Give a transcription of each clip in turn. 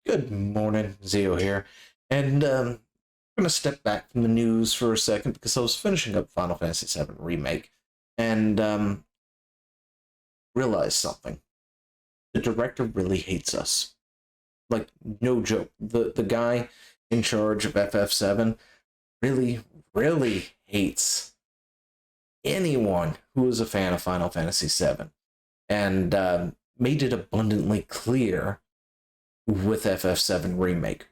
Good morning, Zio here, and I'm going to step back from the news for a second because I was finishing up Final Fantasy VII Remake and realized something. The director really hates us. Like, no joke. The guy in charge of FF7 really hates anyone who is a fan of Final Fantasy VII and made it abundantly clear with FF7 Remake.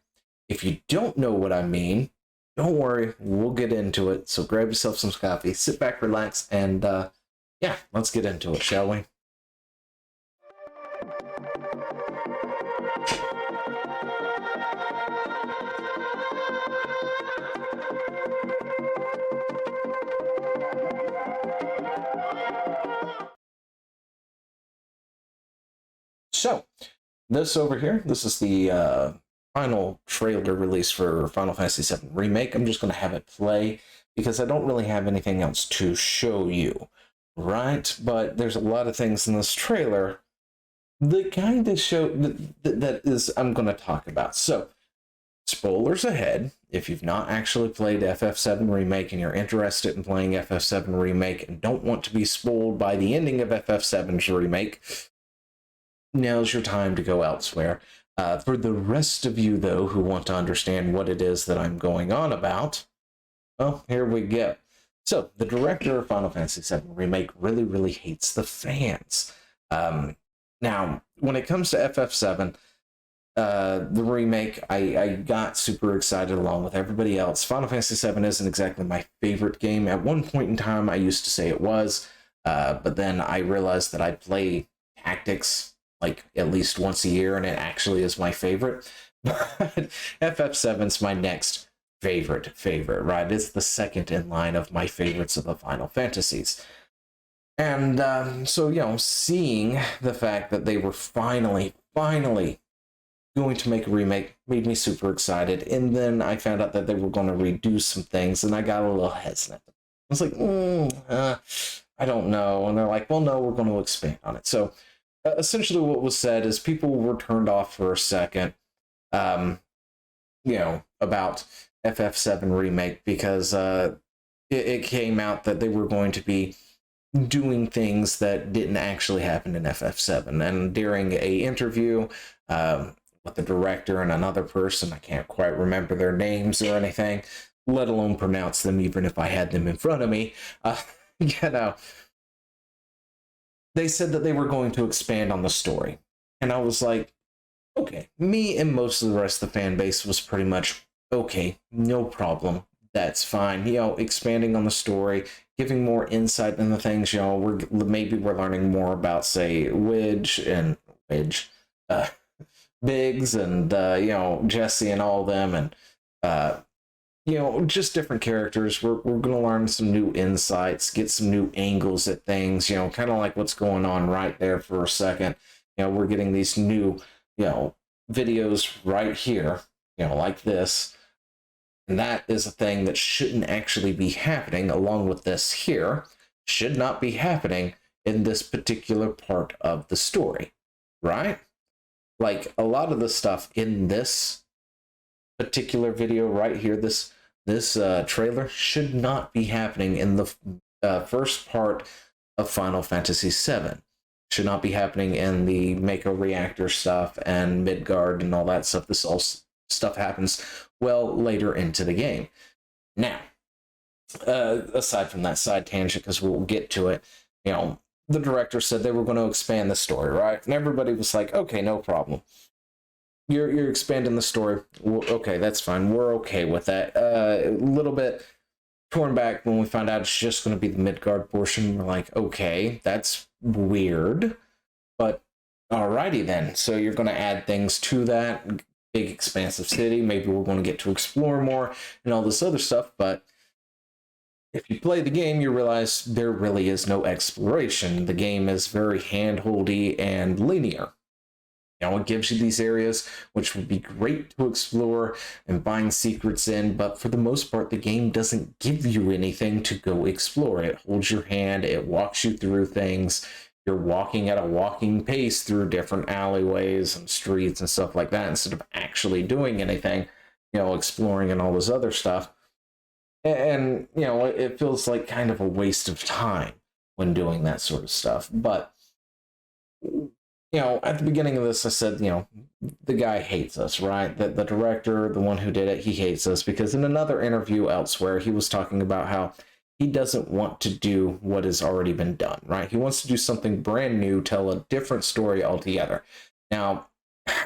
If you don't know what I mean, don't worry, we'll get into it. So grab yourself some coffee, sit back, relax, and yeah, let's get into it, shall we? So, this over here, this is the final trailer release for Final Fantasy VII Remake. I'm just going to have it play because I don't really have anything else to show you, right? But there's a lot of things in this trailer that kind of show that is I'm going to talk about. So, spoilers ahead. If you've not actually played FF7 Remake and you're interested in playing FF7 Remake and don't want to be spoiled by the ending of FF7's Remake, now's your time to go elsewhere. For the rest of you, though, who want to understand what it is that I'm going on about, well, here we go. So, the director of Final Fantasy VII Remake really hates the fans. Now, when it comes to FF7, the remake, I got super excited along with everybody else. Final Fantasy VII isn't exactly my favorite game. At one point in time, I used to say it was, but then I realized that I play Tactics like at least once a year, and it actually is my favorite. But FF7's my next favorite, right? It's the second in line of my favorites of the Final Fantasies. And so, seeing the fact that they were finally going to make a remake made me super excited. And then I found out that they were going to redo some things, and I got a little hesitant. I was like, I don't know. And they're like, well, no, we're going to expand on it. So essentially what was said is people were turned off for a second, about FF7 Remake because it came out that they were going to be doing things that didn't actually happen in FF7. And during a interview with the director and another person, I can't quite remember their names or anything, let alone pronounce them even if I had them in front of me, they said that they were going to expand on the story. And I was like, okay. Me and most of the rest of the fan base was pretty much, okay, no problem. That's fine. Expanding on the story, giving more insight into things. We're learning more about, say, Biggs and Jesse and all of them, and just different characters. We're going to learn some new insights, get some new angles at things, kind of like what's going on right there for a second. We're getting these new, videos right here, like this. And that is a thing that shouldn't actually be happening along with this here. Should not be happening in this particular part of the story, right? Like a lot of the stuff in this particular video right here, this trailer should not be happening in the first part of Final Fantasy VII. Should not be happening in the Mako Reactor stuff and Midgard and all that stuff. This all stuff happens well later into the game. Now, aside from that side tangent, because we'll get to it, the director said they were going to expand the story, right? And everybody was like, okay, no problem. You're expanding the story. Okay, that's fine. We're okay with that. A little bit torn back when we found out it's just going to be the Midgard portion. We're like, okay, that's weird. But alrighty then. So you're going to add things to that big expansive city. Maybe we're going to get to explore more and all this other stuff. But if you play the game, you realize there really is no exploration. The game is very handholdy and linear. It gives you these areas which would be great to explore and find secrets in, but for the most part, the game doesn't give you anything to go explore. It holds your hand, it walks you through things, you're walking at a walking pace through different alleyways and streets and stuff like that instead of actually doing anything, exploring and all this other stuff. And it feels like kind of a waste of time when doing that sort of stuff. But at the beginning of this, I said, the guy hates us, right? That the director, the one who did it, he hates us because in another interview elsewhere, he was talking about how he doesn't want to do what has already been done, right? He wants to do something brand new, tell a different story altogether. Now,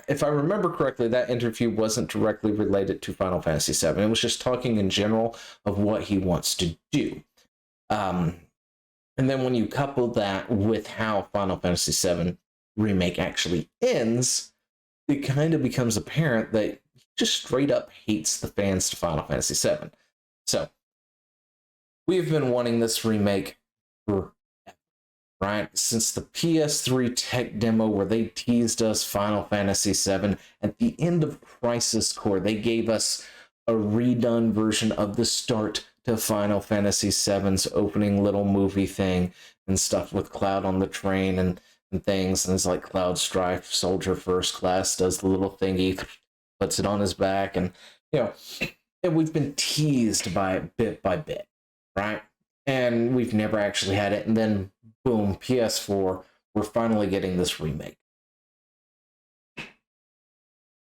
if I remember correctly, that interview wasn't directly related to Final Fantasy VII. It was just talking in general of what he wants to do. And then when you couple that with how Final Fantasy VII Remake actually ends, it kind of becomes apparent that he just straight up hates the fans to Final Fantasy VII. So, we've been wanting this remake for, right? Since the PS3 tech demo where they teased us Final Fantasy VII. At the end of Crisis Core, they gave us a redone version of the start to Final Fantasy VII's opening little movie thing and stuff with Cloud on the train and things. And it's like Cloud Strife, Soldier First Class, does the little thingy, puts it on his back. And, and we've been teased by it bit by bit, right? And we've never actually had it. And then, boom, PS4, we're finally getting this remake.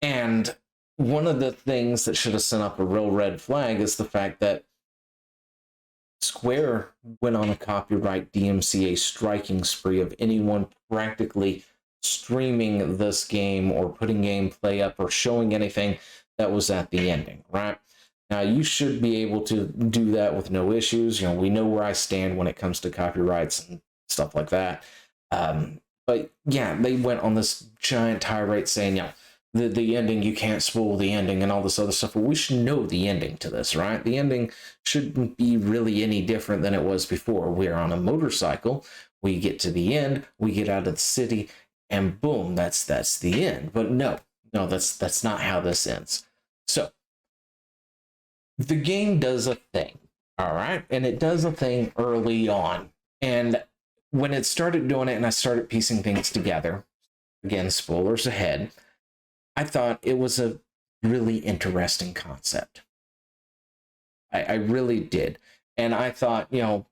And one of the things that should have sent up a real red flag is the fact that Square went on a copyright DMCA striking spree of anyone practically streaming this game or putting gameplay up or showing anything that was at the ending, right? Now, you should be able to do that with no issues. We know where I stand when it comes to copyrights and stuff like that. But yeah, they went on this giant tirade saying, the ending, you can't spoil the ending and all this other stuff. Well, we should know the ending to this, right? The ending shouldn't be really any different than it was before. We're on a motorcycle. We get to the end. We get out of the city, and boom, that's the end. But no, that's not how this ends. So the game does a thing, all right? And it does a thing early on. And when it started doing it and I started piecing things together, again, spoilers ahead, I thought it was a really interesting concept. I really did. And I thought, I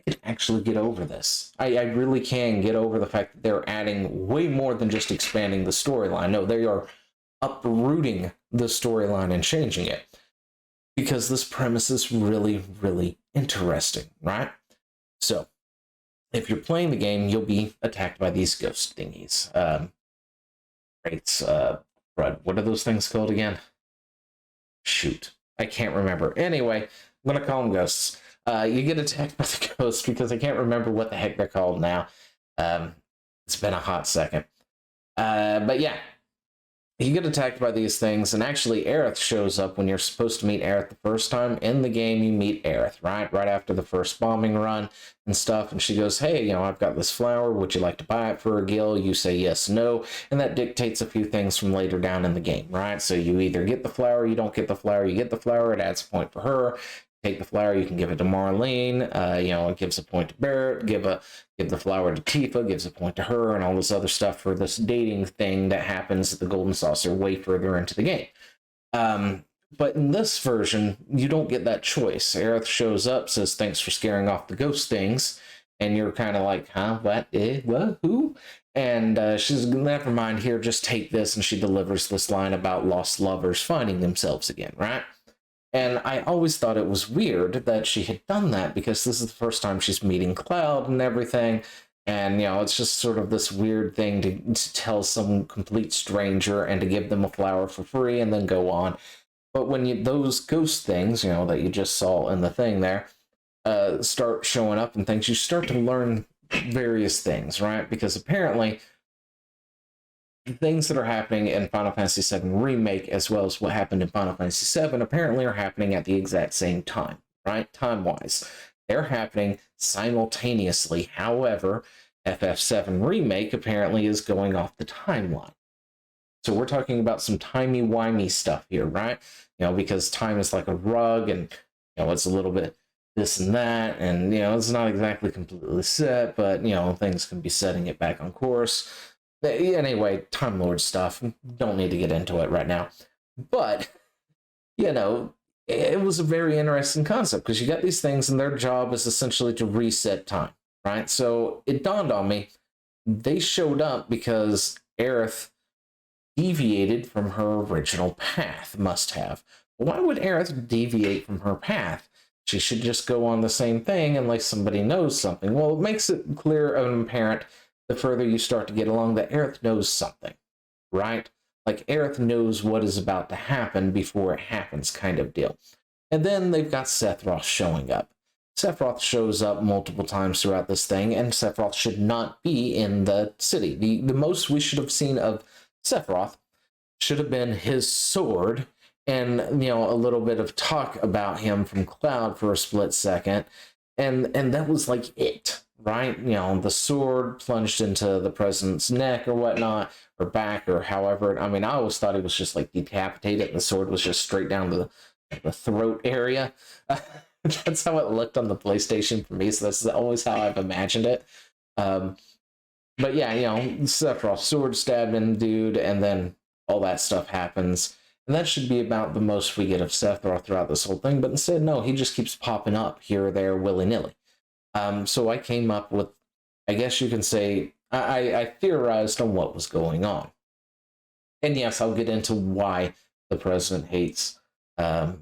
could actually get over this. I really can get over the fact that they're adding way more than just expanding the storyline. No, they are uprooting the storyline and changing it. Because this premise is really, really interesting, right? So, if you're playing the game, you'll be attacked by these ghost thingies. What are those things called again? Shoot, I can't remember. Anyway, I'm going to call them ghosts. You get attacked by the ghosts because I can't remember what the heck they're called now. It's been a hot second. But yeah, you get attacked by these things, and actually Aerith shows up when you're supposed to meet Aerith the first time. In the game, you meet Aerith, right? Right after the first bombing run and stuff, and she goes, hey, I've got this flower. Would you like to buy it for a gil? You say yes, no, and that dictates a few things from later down in the game, right? So you either get the flower, you don't get the flower, you get the flower, it adds a point for her. Take the flower, you can give it to Marlene, it gives a point to Barrett, give the flower to Tifa, gives a point to her, and all this other stuff for this dating thing that happens at the Golden Saucer way further into the game. But in this version, you don't get that choice. Aerith shows up, says, thanks for scaring off the ghost things, and you're kind of like, huh, what, what, who? And she's, never mind, here, just take this, and she delivers this line about lost lovers finding themselves again, right? And I always thought it was weird that she had done that because this is the first time she's meeting Cloud and everything. And, it's just sort of this weird thing to tell some complete stranger and to give them a flower for free and then go on. But when those ghost things, that you just saw in the thing there, start showing up and things, you start to learn various things, right? Because apparently the things that are happening in Final Fantasy VII Remake, as well as what happened in Final Fantasy VII, apparently are happening at the exact same time, right? Time-wise. They're happening simultaneously. However, FF7 Remake apparently is going off the timeline. So we're talking about some timey-wimey stuff here, right? Because time is like a rug, and, it's a little bit this and that, and it's not exactly completely set, but things can be setting it back on course. Anyway, Time Lord stuff. Don't need to get into it right now, but it was a very interesting concept because you got these things, and their job is essentially to reset time, right? So it dawned on me they showed up because Aerith deviated from her original path. Must have. Why would Aerith deviate from her path? She should just go on the same thing unless somebody knows something. Well, it makes it clear and apparent the further you start to get along that Aerith knows something, right? Like Aerith knows what is about to happen before it happens, kind of deal. And then they've got Sephiroth showing up. Sephiroth shows up multiple times throughout this thing, and Sephiroth should not be in the city. The most we should have seen of Sephiroth should have been his sword and a little bit of talk about him from Cloud for a split second, and that was like it, right? The sword plunged into the president's neck or whatnot, or back, or however. I mean, I always thought it was just like decapitated, and the sword was just straight down to the throat area. That's how it looked on the PlayStation for me, so that's always how I've imagined it. But yeah, Sephiroth sword stabbing dude, and then all that stuff happens. And that should be about the most we get of Sephiroth throughout this whole thing, but instead, no, he just keeps popping up here or there willy-nilly. So I came up with, I guess you can say, I theorized on what was going on. And yes, I'll get into why the president hates, or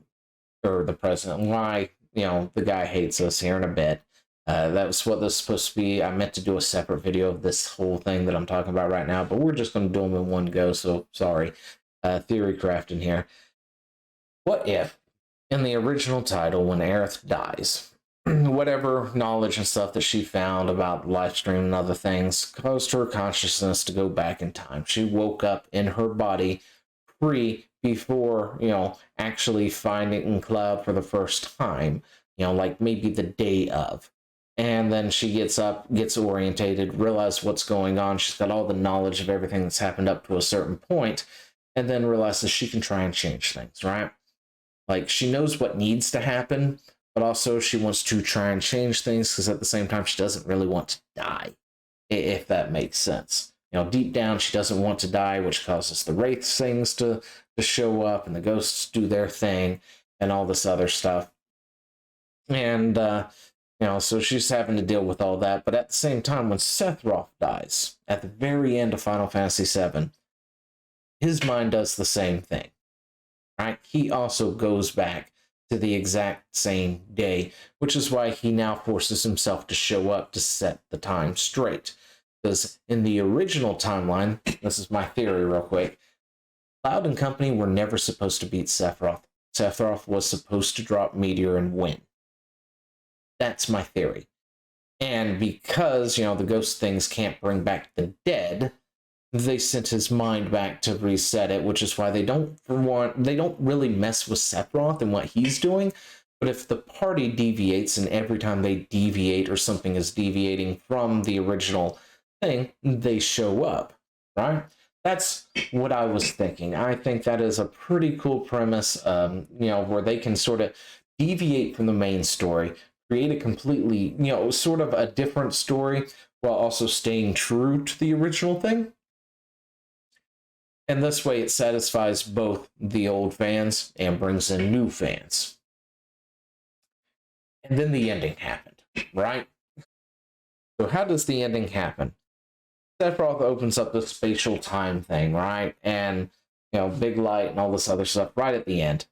the president, why, the guy hates us here in a bit. That was what this is supposed to be. I meant to do a separate video of this whole thing that I'm talking about right now, but we're just going to do them in one go, so sorry. Theory crafting here. What if, in the original title, when Aerith dies, whatever knowledge and stuff that she found about the live stream and other things caused her consciousness to go back in time? She woke up in her body before, actually finding Cloud for the first time, like maybe the day of. And then she gets up, gets orientated, realizes what's going on. She's got all the knowledge of everything that's happened up to a certain point, and then realizes she can try and change things, right? Like, she knows what needs to happen, but also she wants to try and change things because at the same time, she doesn't really want to die, if that makes sense. Deep down, she doesn't want to die, which causes the Wraith things to show up, and the ghosts do their thing, and all this other stuff. And, so she's having to deal with all that. But at the same time, when Sephiroth dies, at the very end of Final Fantasy VII, his mind does the same thing, right? He also goes back to the exact same day, which is why he now forces himself to show up to set the time straight. Because in the original timeline, this is my theory real quick, Cloud and company were never supposed to beat Sephiroth. Sephiroth was supposed to drop Meteor and win. That's my theory. And because, the ghost things can't bring back the dead, they sent his mind back to reset it, which is why they don't really mess with Sephiroth and what he's doing. But if the party deviates, and every time they deviate or something is deviating from the original thing, they show up, right? That's what I was thinking. I think that is a pretty cool premise, where they can sort of deviate from the main story, create a completely, sort of a different story while also staying true to the original thing. And this way it satisfies both the old fans and brings in new fans. And then the ending happened, right? So how does the ending happen? Sephiroth opens up the spatial time thing, right? And, big light and all this other stuff right at the end.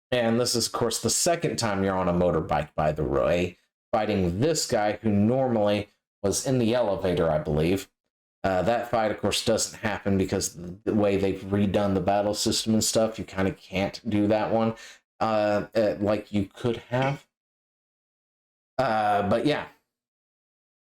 And this is, of course, the second time you're on a motorbike, by the way, fighting this guy who normally was in the elevator, I believe. That fight, of course, doesn't happen because the way they've redone the battle system and stuff, you kind of can't do that one like you could have. But yeah.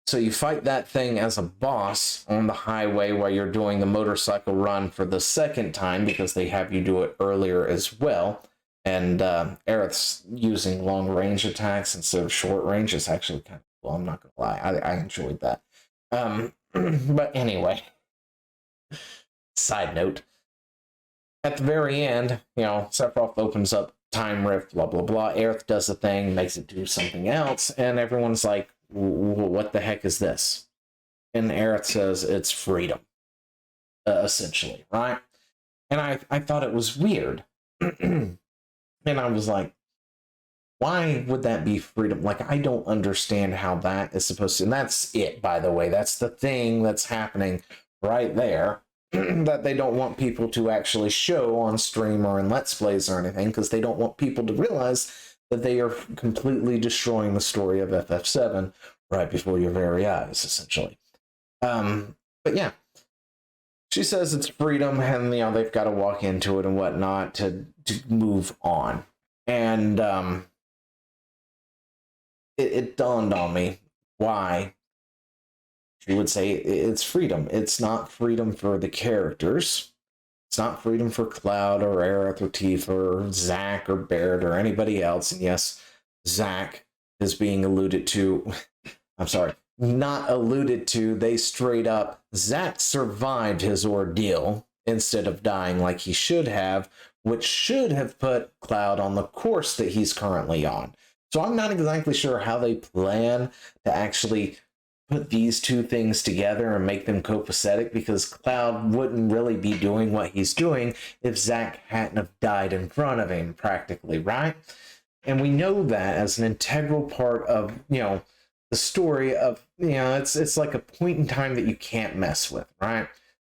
So you fight that thing as a boss on the highway while you're doing the motorcycle run for the second time because they have you do it earlier as well. And Aerith's using long-range attacks instead of short-range. It's actually kind of cool. I'm not going to lie. I enjoyed that. But anyway, side note, at the very end, Sephiroth opens up time rift, blah, blah, blah. Aerith does a thing, makes it do something else, and everyone's like, what the heck is this? And Aerith says it's freedom, essentially, right? And I thought it was weird. And I was like, why would that be freedom? Like, I don't understand how that is supposed to, and that's it, by the way. That's the thing that's happening right there that they don't want people to actually show on stream or in Let's Plays or anything, because they don't want people to realize that they are completely destroying the story of FF7 right before your very eyes, essentially. But yeah, she says it's freedom, and they've got to walk into it and whatnot to move on. And it dawned on me why she would say it's freedom. It's not freedom for the characters. It's not freedom for Cloud or Aerith or Tifa or Zack or Barrett or anybody else. And yes, Zack is being alluded to. I'm sorry, not alluded to. They straight up, Zack survived his ordeal instead of dying like he should have, which should have put Cloud on the course that he's currently on. So I'm not exactly sure how they plan to actually put these two things together and make them copacetic, because Cloud wouldn't really be doing what he's doing if Zack hadn't have died in front of him, practically, right? And we know that as an integral part of, the story of, it's like a point in time that you can't mess with, right?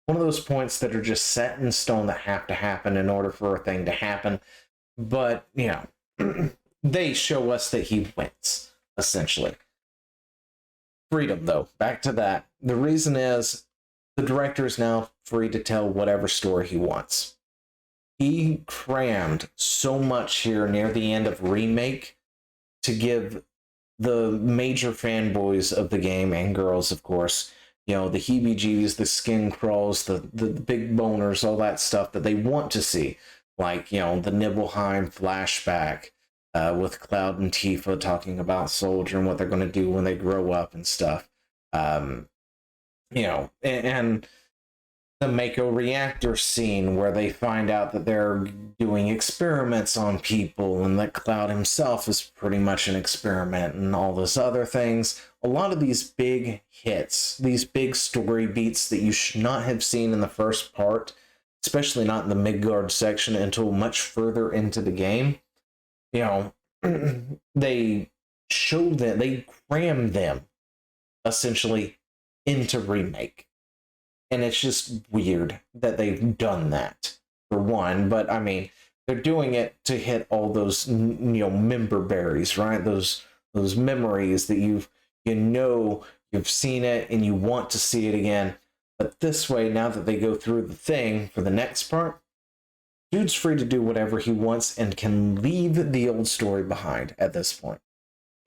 One of those points that are just set in stone that have to happen in order for a thing to happen. But, they show us that he wins, essentially. Freedom, though, back to that. The reason is the director is now free to tell whatever story he wants. He crammed so much here near the end of Remake to give the major fanboys of the game, and girls, of course, the heebie-jeebies, the skin crawls, the big boners, all that stuff that they want to see. Like, the Nibelheim flashback, with Cloud and Tifa talking about Soldier and what they're going to do when they grow up and stuff. And the Mako reactor scene where they find out that they're doing experiments on people and that Cloud himself is pretty much an experiment and all those other things. A lot of these big hits, these big story beats that you should not have seen in the first part, especially not in the Midgard section until much further into the game. They show them, they cram them essentially into Remake. And it's just weird that they've done that, for one. But I mean, they're doing it to hit all those, member berries, right? Those memories that you've seen it and you want to see it again. But this way, now that they go through the thing for the next part, dude's free to do whatever he wants and can leave the old story behind at this point.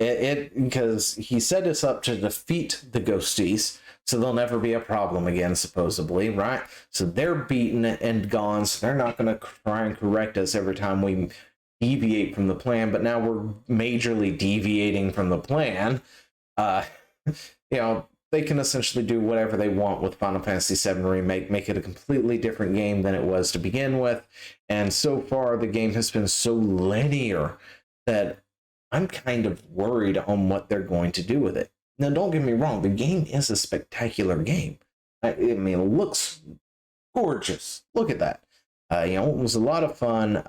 Because he set us up to defeat the ghosties, so they'll never be a problem again, supposedly, right? So they're beaten and gone, so they're not going to try and correct us every time we deviate from the plan, but now we're majorly deviating from the plan. They can essentially do whatever they want with Final Fantasy VII Remake, make it a completely different game than it was to begin with. And so far, the game has been so linear that I'm kind of worried on what they're going to do with it. Now, don't get me wrong, the game is a spectacular game. I mean, it looks gorgeous. Look at that. It was a lot of fun,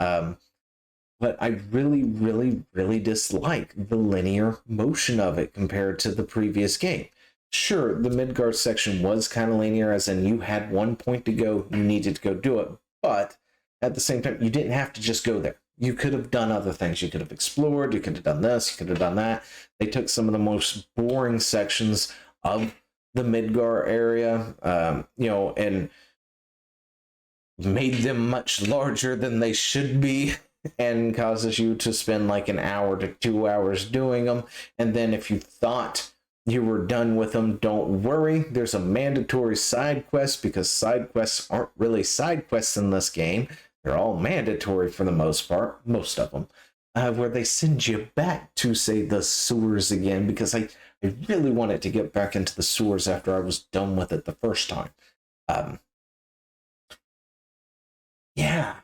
but I really, really, really dislike the linear motion of it compared to the previous game. Sure, the Midgard section was kind of linear, as in you had one point to go, you needed to go do it, but at the same time, you didn't have to just go there. You could have done other things. You could have explored, you could have done this, you could have done that. They took some of the most boring sections of the Midgar area, and made them much larger than they should be, and causes you to spend like an hour to 2 hours doing them. And then if you thought you were done with them, don't worry, there's a mandatory side quest, because side quests aren't really side quests in this game. They're all mandatory for the most part, most of them, where they send you back to, say, the sewers again, because I really wanted to get back into the sewers after I was done with it the first time. Yeah.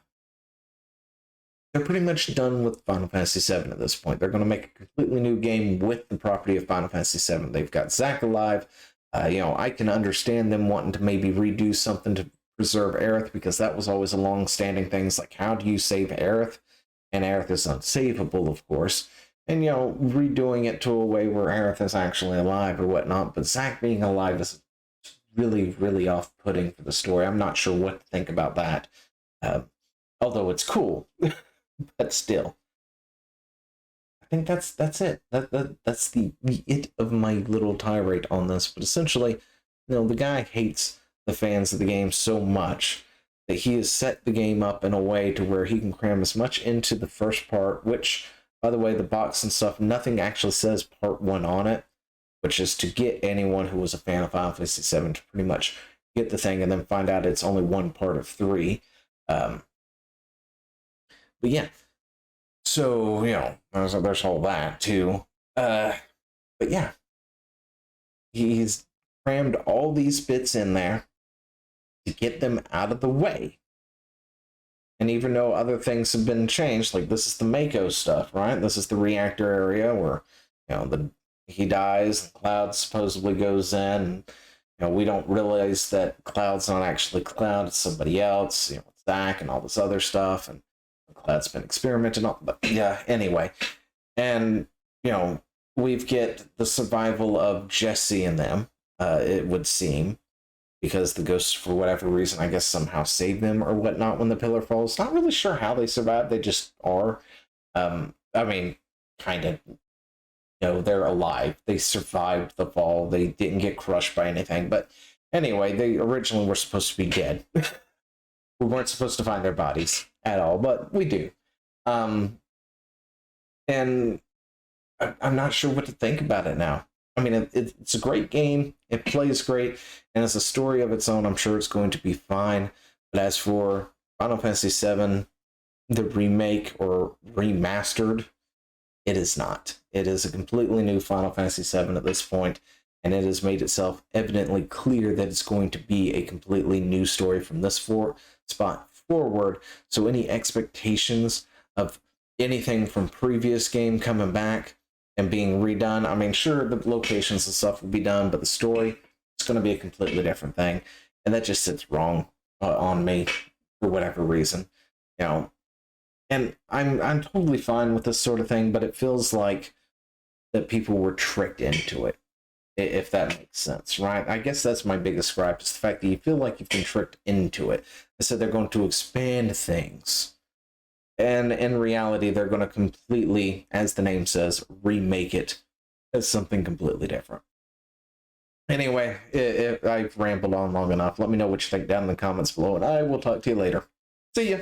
they're pretty much done with Final Fantasy VII at this point. They're going to make a completely new game with the property of Final Fantasy VII. They've got Zack alive. I can understand them wanting to maybe redo something to preserve Aerith, because that was always a long-standing thing. It's like, how do you save Aerith? And Aerith is unsavable, of course. And, redoing it to a way where Aerith is actually alive or whatnot. But Zack being alive is really, really off-putting for the story. I'm not sure what to think about that. Although it's cool, but still. I think that's it. That's the it of my little tirade on this. But essentially, the guy hates the fans of the game so much that he has set the game up in a way to where he can cram as much into the first part, which, by the way, the box and stuff, nothing actually says part 1 on it, which is to get anyone who was a fan of Final Fantasy VII to pretty much get the thing and then find out it's only one part of 3. But yeah, so, there's all that too. But yeah, he's crammed all these bits in there to get them out of the way. And even though other things have been changed, like this is the Mako stuff, right? This is the reactor area where, he dies and Cloud supposedly goes in. And, we don't realize that Cloud's not actually Cloud, it's somebody else, Zack and all this other stuff. And Cloud's been experimenting on, but yeah, anyway. And, we get the survival of Jesse and them, it would seem, because the ghosts, for whatever reason, I guess somehow save them or whatnot when the pillar falls. Not really sure how they survive, they just are. Kind of, they're alive. They survived the fall. They didn't get crushed by anything. But anyway, they originally were supposed to be dead. We weren't supposed to find their bodies at all, but we do. And I'm not sure what to think about it now. It's a great game. It plays great, and it's a story of its own. I'm sure it's going to be fine. But as for Final Fantasy VII, the remake or remastered, it is not. It is a completely new Final Fantasy VII at this point, and it has made itself evidently clear that it's going to be a completely new story from this spot forward. So any expectations of anything from previous game coming back and being redone, sure, the locations and stuff will be done, but the story, it's going to be a completely different thing. And that just sits wrong on me for whatever reason. And I'm totally fine with this sort of thing, but it feels like that people were tricked into it, if that makes sense, right? I guess that's my biggest gripe, is the fact that you feel like you've been tricked into it. They said they're going to expand things. And in reality, they're going to completely, as the name says, remake it as something completely different. Anyway, I've rambled on long enough. Let me know what you think down in the comments below, and I will talk to you later. See ya!